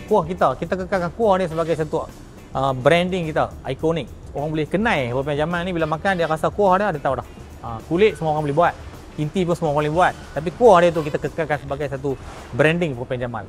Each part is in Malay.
kuah kita kekalkan kuah dia sebagai satu branding kita, ikonik. Orang boleh kenal Popiah Jamal ni, bila makan dia rasa kuah dia tahu dah. Kulit semua orang boleh buat, inti pun semua orang boleh buat, tapi kuah dia tu kita kekalkan sebagai satu branding Popiah Jamal.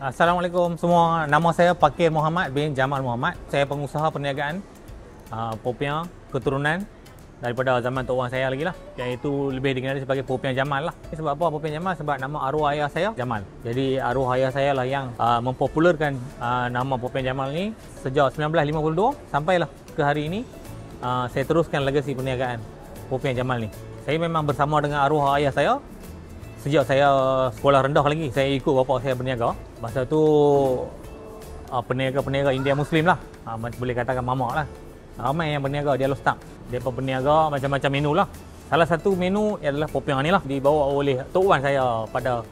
Assalamualaikum semua, nama saya Pakir Muhammad bin Jamal Muhammad. Saya pengusaha perniagaan Popiah keturunan daripada zaman tok orang saya lagi lah, iaitu lebih dikenali sebagai Popiah Jamal lah. Sebab apa Popiah Jamal? Sebab nama arwah ayah saya Jamal. Jadi arwah ayah saya lah yang mempopularkan nama Popiah Jamal ni sejak 1952 sampailah ke hari ini. Saya teruskan legasi perniagaan Popiah Jamal ni. Saya memang bersama dengan arwah ayah saya. Sejak saya sekolah rendah lagi, saya ikut bapa saya berniaga. Masa tu peniaga-peniaga India Muslim lah, boleh katakan mamak lah. Ramai yang berniaga di Alor Setam. Mereka berniaga macam-macam menu lah. Salah satu menu adalah Popiah ni lah, dibawa oleh Tok Wan saya pada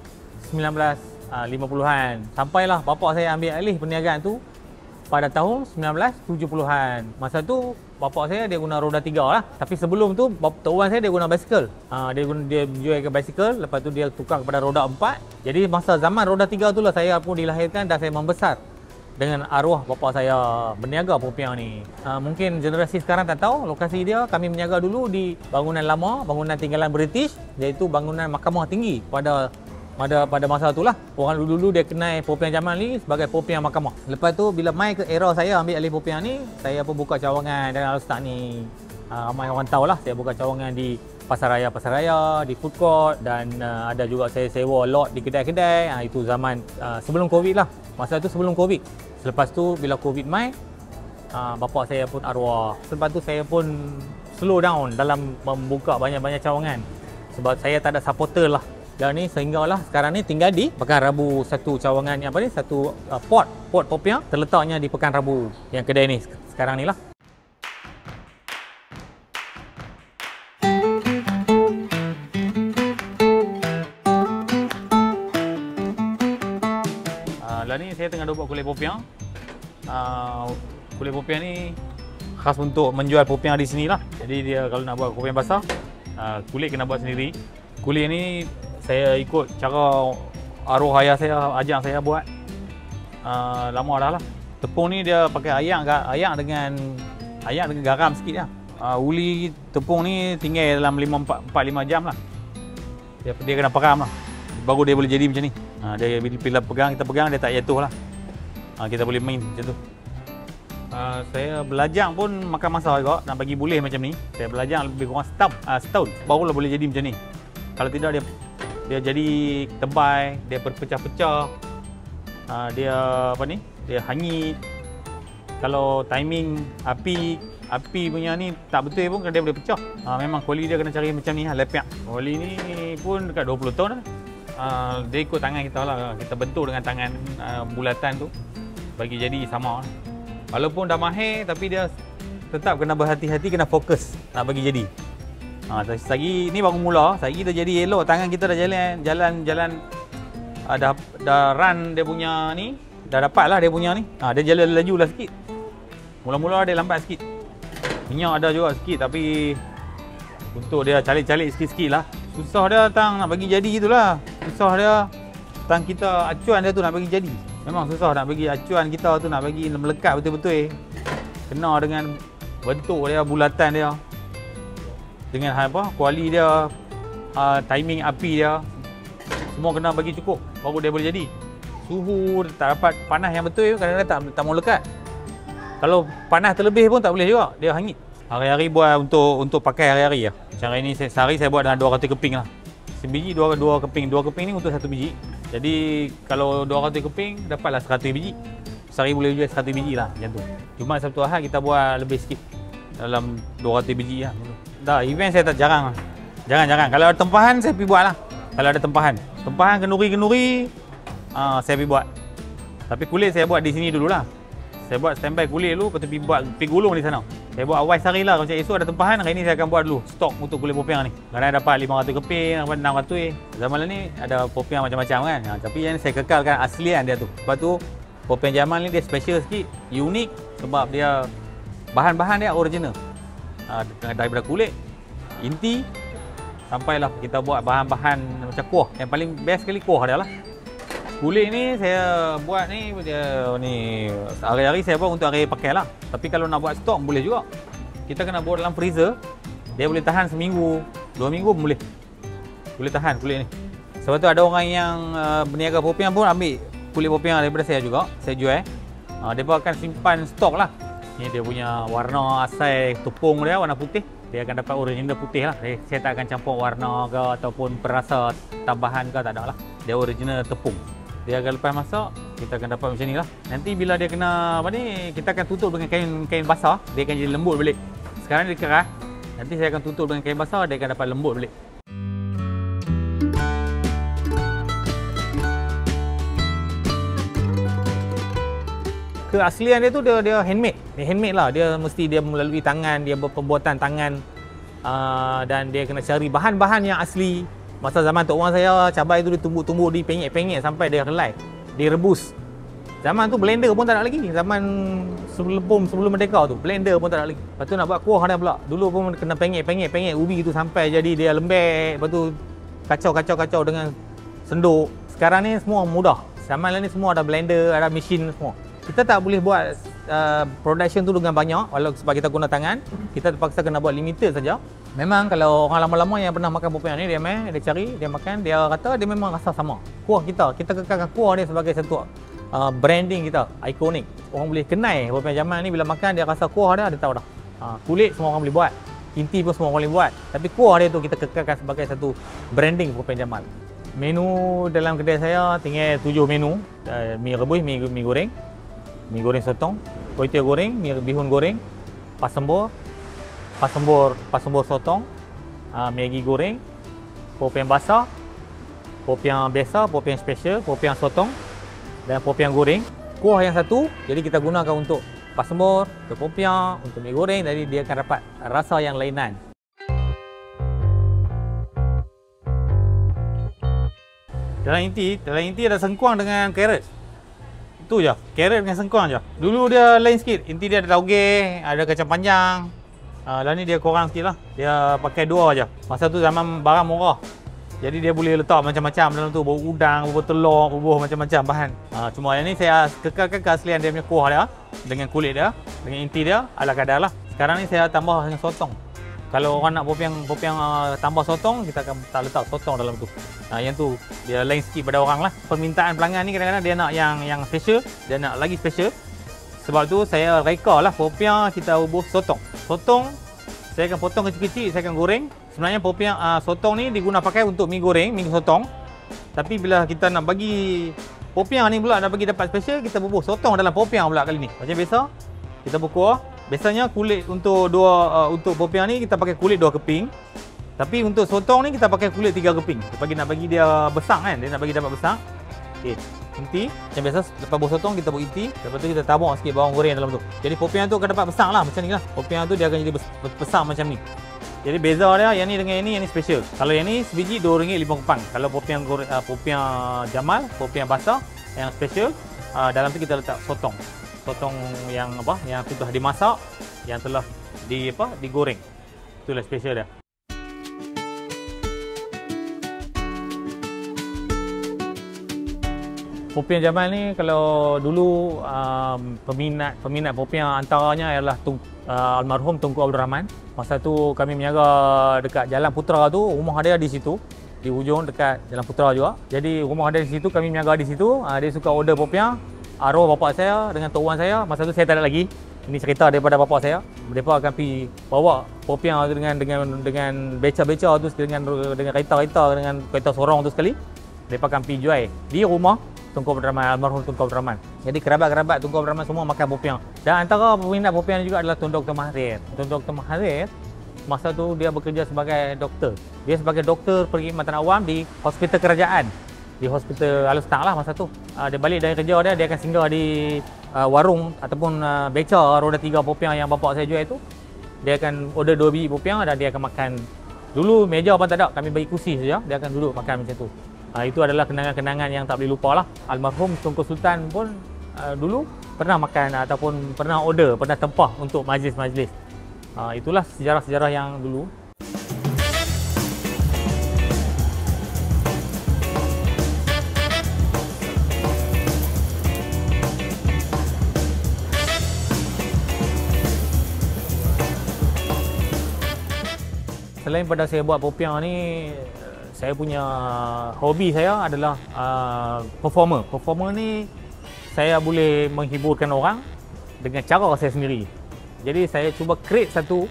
1950-an. Sampailah bapa saya ambil alih perniagaan tu pada tahun 1970-an. Masa tu bapa saya dia guna roda 3 lah. Tapi sebelum tu tok wan saya dia guna basikal. Dia jual ke basikal, lepas tu dia tukar kepada roda 4. Jadi masa zaman roda 3 tu lah saya pun dilahirkan dan saya membesar dengan arwah bapa saya berniaga Popiah ni. Mungkin generasi sekarang tak tahu lokasi dia. Kami berniaga dulu di bangunan lama, bangunan tinggalan British, iaitu bangunan Mahkamah Tinggi pada masa itulah. Orang dulu dia kenal Popiah Jamal ni sebagai Popiah Mahkamah. Lepas tu bila mai ke era saya ambil alih Popiah ni, saya pun buka cawangan dalam Alor Setam ni. Ramai orang tahu lah saya buka cawangan di pasar raya, di food court, dan ada juga saya sewa lot di kedai-kedai. Itu zaman sebelum Covid lah. Masa tu sebelum Covid. Selepas tu bila Covid mai, bapa saya pun arwah. Selepas tu saya pun slow down dalam membuka banyak-banyak cawangan. Sebab saya tak ada supporter lah. Dan ni sehinggalah sekarang ni tinggal di Pekan Rabu, satu cawangan yang apa ni, satu pot Popiah terletaknya di Pekan Rabu yang kedai ni sekarang ni lah. Lah ni saya tengah buat kulit Popiah. Kulit Popiah ni khas untuk menjual Popiah di sini lah. Jadi dia kalau nak buat Popiah basah, kulit kena buat sendiri. Kulit ni saya ikut cara arwah ayah saya ajak saya buat lama dah lah. Tepung ni dia pakai ayak dengan garam sikit lah. Uli tepung ni tinggal dalam 4-5 jam lah. Dia kena peram lah, baru dia boleh jadi macam ni. Dia bila kita pegang dia tak jatuh lah. Kita boleh main macam tu. Saya belajar pun makan masa juga nak bagi boleh macam ni. Saya belajar lebih kurang setahun barulah boleh jadi macam ni. Kalau tidak dia jadi tebal, dia berpecah-pecah, dia dia hangit. Kalau timing api punya ni tak betul pun dia boleh pecah. Memang kuali dia kena cari macam ni, lepiak. Kuali ni pun dekat 20 tahun dah. Dia ikut tangan kita lah, kita bentuk dengan tangan bulatan tu bagi jadi sama. Walaupun dah mahir tapi dia tetap kena berhati-hati, kena fokus nak bagi jadi. Sagi ni baru mula, sagi dah jadi elok, tangan kita dah jalan dah run dia punya ni, dah dapat lah dia punya ni. Dia jalan laju lah sikit. Mula-mula dia lambat sikit. Minyak ada juga sikit, tapi untuk dia calik-calik sikit-sikit lah. Susah dia tang nak bagi jadi gitulah. Susah dia tang kita acuan dia tu nak bagi jadi. Memang susah nak bagi acuan kita tu nak bagi melekat betul-betul. Kena dengan bentuk dia, bulatan dia, dengan kuali dia, timing api dia, semua kena bagi cukup baru dia boleh jadi. Suhu tak dapat panas yang betul, kadang-kadang tak mau lekat. Kalau panas terlebih pun tak boleh juga, dia hangit. Hari-hari buat untuk pakai hari-hari lah. Macam hari ni sehari saya buat dengan 200 keping lah. Sebiji 2 keping. 2 keping ni untuk 1 biji. Jadi kalau 200 keping dapatlah 100 biji. Sehari boleh jual 100 biji lah macam tu. Cuma Sabtu Ahad kita buat lebih sikit, dalam 200 biji lah. Dah, event saya tak jarang. Jarang. Kalau ada tempahan, saya pergi buat lah. Kalau ada tempahan kenduri, saya pergi buat. Tapi kulit saya buat di sini dululah. Saya buat standby kulit dulu, lepas tu pergi gulung di sana. Saya buat awal sehari lah. Macam esok ada tempahan, hari ni saya akan buat dulu stok untuk kulit popiah ni. Kadang dapat 500 keping, dapat 600. Zaman ni ada popiah macam-macam kan. Tapi yang saya kekalkan aslian dia tu. Sebab tu popiah Jamal ni dia special sikit, unik sebab dia bahan-bahan dia original. Daripada kulit, inti, sampailah kita buat bahan-bahan macam kuah. Yang paling best sekali kuah dia lah. Kulit ni saya buat ni hari-hari saya buat untuk hari pakai lah. Tapi kalau nak buat stok boleh juga. Kita kena buat dalam freezer. Dia boleh tahan seminggu, 2 minggu boleh. Boleh tahan kulit ni. Sebab tu ada orang yang berniaga popiah pun ambil kulit popiah daripada saya juga. Saya jual. Dia akan simpan stok lah. Ni dia punya warna asal tepung dia warna putih. Dia akan dapat original putih lah. Saya tak akan campur warna ke ataupun perasa tambahan ke, tak ada lah. Dia original tepung. Dia akan lepas masak, kita akan dapat macam ni lah. Nanti bila dia kena apa ni, kita akan tutup dengan kain basah, dia akan jadi lembut balik. Sekarang dia keras, nanti saya akan tutup dengan kain basah, dia akan dapat lembut balik. Keaslian dia tu dia handmade. Dia handmade lah. Dia mesti dia melalui tangan, dia berpembuatan tangan, dan dia kena cari bahan-bahan yang asli. Masa zaman tok orang saya, cabai tu ditumbuk-tumbuk, dipenyek-penyek sampai dia helai, direbus. Zaman tu blender pun tak ada lagi. Zaman sebelum merdeka tu, blender pun tak ada lagi. Lepas tu nak buat kuah dia pula. Dulu pun kena penyek ubi tu sampai jadi dia lembek. Lepas tu kacau dengan senduk. Sekarang ni semua mudah. Zaman ni semua ada blender, ada mesin semua. Kita tak boleh buat production tu dengan banyak sebab kita guna tangan. Kita terpaksa kena buat limited saja. Memang kalau orang lama-lama yang pernah makan popiah ni, dia cari, dia makan, dia kata dia memang rasa sama. Kuah kita kekalkan kuah dia sebagai satu branding kita, ikonik. Orang boleh kenal popiah Jamal ni bila makan dia rasa kuah dia tahu dah. Kulit semua orang boleh buat. Inti pun semua orang boleh buat. Tapi kuah dia tu kita kekalkan sebagai satu branding popiah Jamal. Menu dalam kedai saya tinggal 7 menu. Mi rebus, mi goreng, mi goreng sotong, kuih tiaw goreng, mi bihun goreng, pasembur sotong, Maggi goreng, popiah basah, popiah biasa, popiah special, popiah sotong dan popiah goreng. Kuah yang satu, jadi kita gunakan untuk pasembur, untuk popiah, untuk mi goreng, jadi dia akan dapat rasa yang lainan. Dalam inti ada sengkuang dengan carrot. Itu je, carrot dengan sengkuang je. Dulu dia lain sikit, inti dia ada tauge, ada kacang panjang. Lah ni dia kurang sikit lah. Dia pakai 2 je. Masa tu zaman barang murah. Jadi dia boleh letak macam-macam dalam tu. Bubur udang, bubur telur, bubur macam-macam bahan. Cuma yang ni saya kekalkan keaslian dia punya kuah dia. Dengan kulit dia, dengan inti dia, ala kadar lah. Sekarang ni saya tambah dengan sotong. Kalau orang nak popiah tambah sotong, kita akan letak sotong dalam tu. Yang tu dia lain sikit pada orang lah. Permintaan pelanggan ni kadang-kadang dia nak yang special. Dia nak lagi special. Sebab tu saya reka lah popiah kita ubus sotong. Sotong saya akan potong kecil-kecil, saya akan goreng. Sebenarnya popiah sotong ni diguna pakai untuk mi goreng, mi sotong. Tapi bila kita nak bagi popiah ni pula nak bagi dapat special, kita bubuh sotong dalam popiah pula kali ni. Macam biasa kita berkuah. Biasanya kulit untuk untuk popiah ni kita pakai kulit 2 keping. Tapi untuk sotong ni kita pakai kulit 3 keping. Nak bagi dia besar kan, dia nak bagi dapat besar. Okey. Inti, macam biasa lepas buah sotong kita buat inti, lepas tu kita tabur sikit bawang goreng dalam tu. Jadi popiah tu akan dapat besar lah macam ni lah. Popiah tu dia akan jadi besar macam ni. Jadi beza dia yang ni dengan yang ni special. Kalau yang ni sebiji RM2.5. Kalau popiah Jamal, popiah basah yang special, dalam tu kita letak sotong. Sotong yang yang sudah dimasak, yang telah digoreng. Itulah special dia. Popiah Jamal ni kalau dulu peminat popiah antaranya ialah almarhum Tunku Abdul Rahman. Masa tu kami menjaga dekat Jalan Putra tu, rumah dia di situ, di hujung dekat Jalan Putra juga. Jadi rumah dia di situ, kami menjaga di situ. Dia suka order popiah. Arwah bapak saya dengan tok wan saya, masa tu saya tak ada lagi. Ini cerita daripada bapak saya. Mereka akan pergi bawa popiah tu dengan beca-beca tu, dengan kereta-kereta, dengan kereta sorong tu sekali. Mereka akan pergi jual di rumah Tunku Abdul Rahman, almarhum Tunku Abdul Rahman. Jadi kerabat-kerabat Tunku Abdul Rahman semua makan popiah. Dan antara peminat popiah ni juga adalah Tun Dr. Mahathir. Tun Dr. Mahathir masa tu dia bekerja sebagai doktor. Dia sebagai doktor perkhidmatan awam di hospital kerajaan. Di hospital Al-Ustaz lah masa tu. Dia balik dari kerja dia akan singgah di warung ataupun beca roda 3 popiah yang bapak saya jual itu. dia akan order 2 biji popiah dan dia akan makan. Dulu meja apa tak ada, kami bagi kursi saja, dia akan duduk makan macam tu. Itu adalah kenangan-kenangan yang tak boleh lupa lah. Almarhum Tunku Sultan pun dulu pernah makan ataupun pernah order, pernah tempah untuk majlis-majlis. Itulah sejarah-sejarah yang dulu. Selain pada saya buat popiah ni, saya punya hobi saya adalah performer. Performer ni saya boleh menghiburkan orang dengan cara saya sendiri. Jadi saya cuba create satu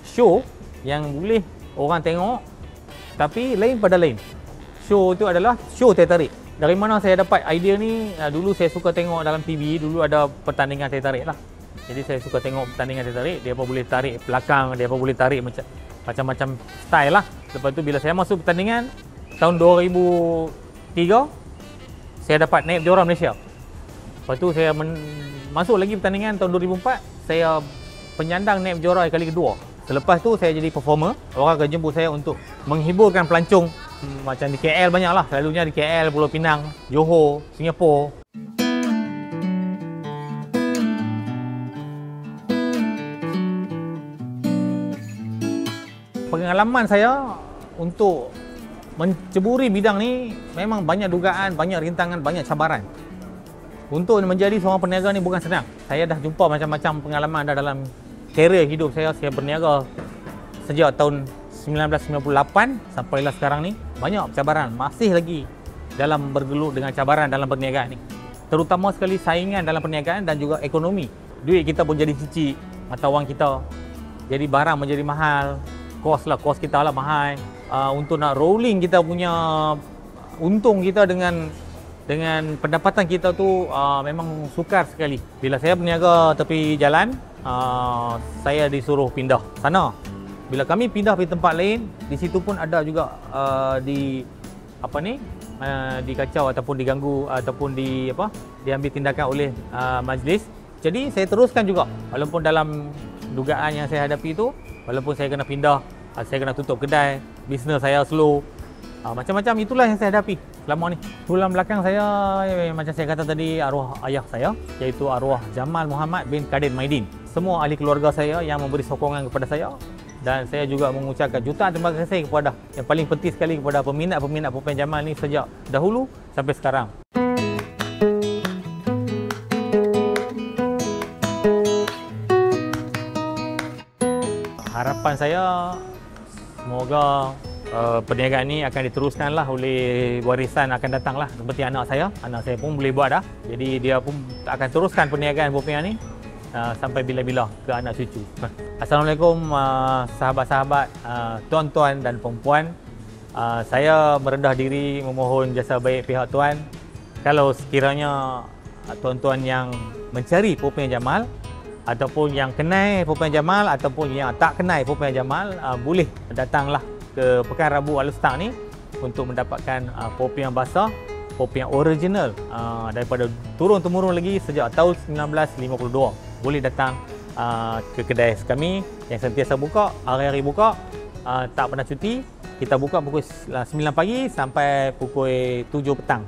show yang boleh orang tengok tapi lain pada lain. Show itu adalah show teh tarik. Dari mana saya dapat idea ni? Dulu saya suka tengok dalam TV, dulu ada pertandingan teh tarik lah. Jadi saya suka tengok pertandingan teh tarik, dia apa boleh tarik belakang, dia apa boleh tarik macam-macam style lah. Lepas tu bila saya masuk pertandingan tahun 2003, saya dapat naib juara Malaysia. Lepas tu saya masuk lagi pertandingan tahun 2004, saya penyandang naib juara kali kedua. Selepas tu saya jadi performer. Orang akan jemput saya untuk menghiburkan pelancong. Macam di KL banyak lah, selalunya di KL, Pulau Pinang, Johor, Singapura. Pengalaman saya untuk menceburi bidang ni memang banyak dugaan, banyak rintangan, banyak cabaran. Untuk menjadi seorang peniaga ni bukan senang. Saya dah jumpa macam-macam pengalaman dah dalam karier hidup saya. Saya berniaga sejak tahun 1998 sampailah sekarang ni. Banyak cabaran, masih lagi dalam bergelut dengan cabaran dalam perniagaan ni. Terutama sekali saingan dalam perniagaan dan juga ekonomi. Duit kita pun jadi cicik, mata wang kita jadi barang menjadi mahal. Kos kita lah mahal. Untuk nak rolling kita punya untung kita dengan pendapatan kita tu memang sukar sekali. Bila saya berniaga tepi jalan, saya disuruh pindah sana. Bila kami pindah ke tempat lain, di situ pun ada juga dikacau ataupun diganggu ataupun diambil tindakan oleh majlis. Jadi saya teruskan juga walaupun dalam dugaan yang saya hadapi itu, walaupun saya kena pindah, saya kena tutup kedai, bisnes saya slow, macam-macam itulah yang saya hadapi selama ni. Tulang belakang saya, macam saya kata tadi, arwah ayah saya, iaitu arwah Jamal Muhammad bin Kadir Maidin. Semua ahli keluarga saya yang memberi sokongan kepada saya, dan saya juga mengucapkan jutaan terima kasih kepada, yang paling penting sekali, kepada peminat-peminat popiah Jamal ni sejak dahulu sampai sekarang. Harapan saya semoga perniagaan ni akan diteruskanlah oleh warisan akan datanglah, seperti anak saya. Anak saya pun boleh buat dah. Jadi dia pun akan teruskan perniagaan popiah ni sampai bila-bila ke anak cucu. Assalamualaikum sahabat-sahabat, tuan-tuan dan puan-puan. Saya merendah diri memohon jasa baik pihak tuan. Kalau sekiranya tuan-tuan yang mencari popiah Jamal ataupun yang kenal popiah Jamal ataupun yang tak kenal popiah Jamal, boleh datanglah ke Pekan Rabu Al-Ustaq ni untuk mendapatkan popiah basah, popiah original daripada turun-temurun lagi sejak tahun 1952. Boleh datang ke kedai kami yang sentiasa buka, hari-hari buka, tak pernah cuti. Kita buka pukul 9 pagi sampai pukul 7 petang.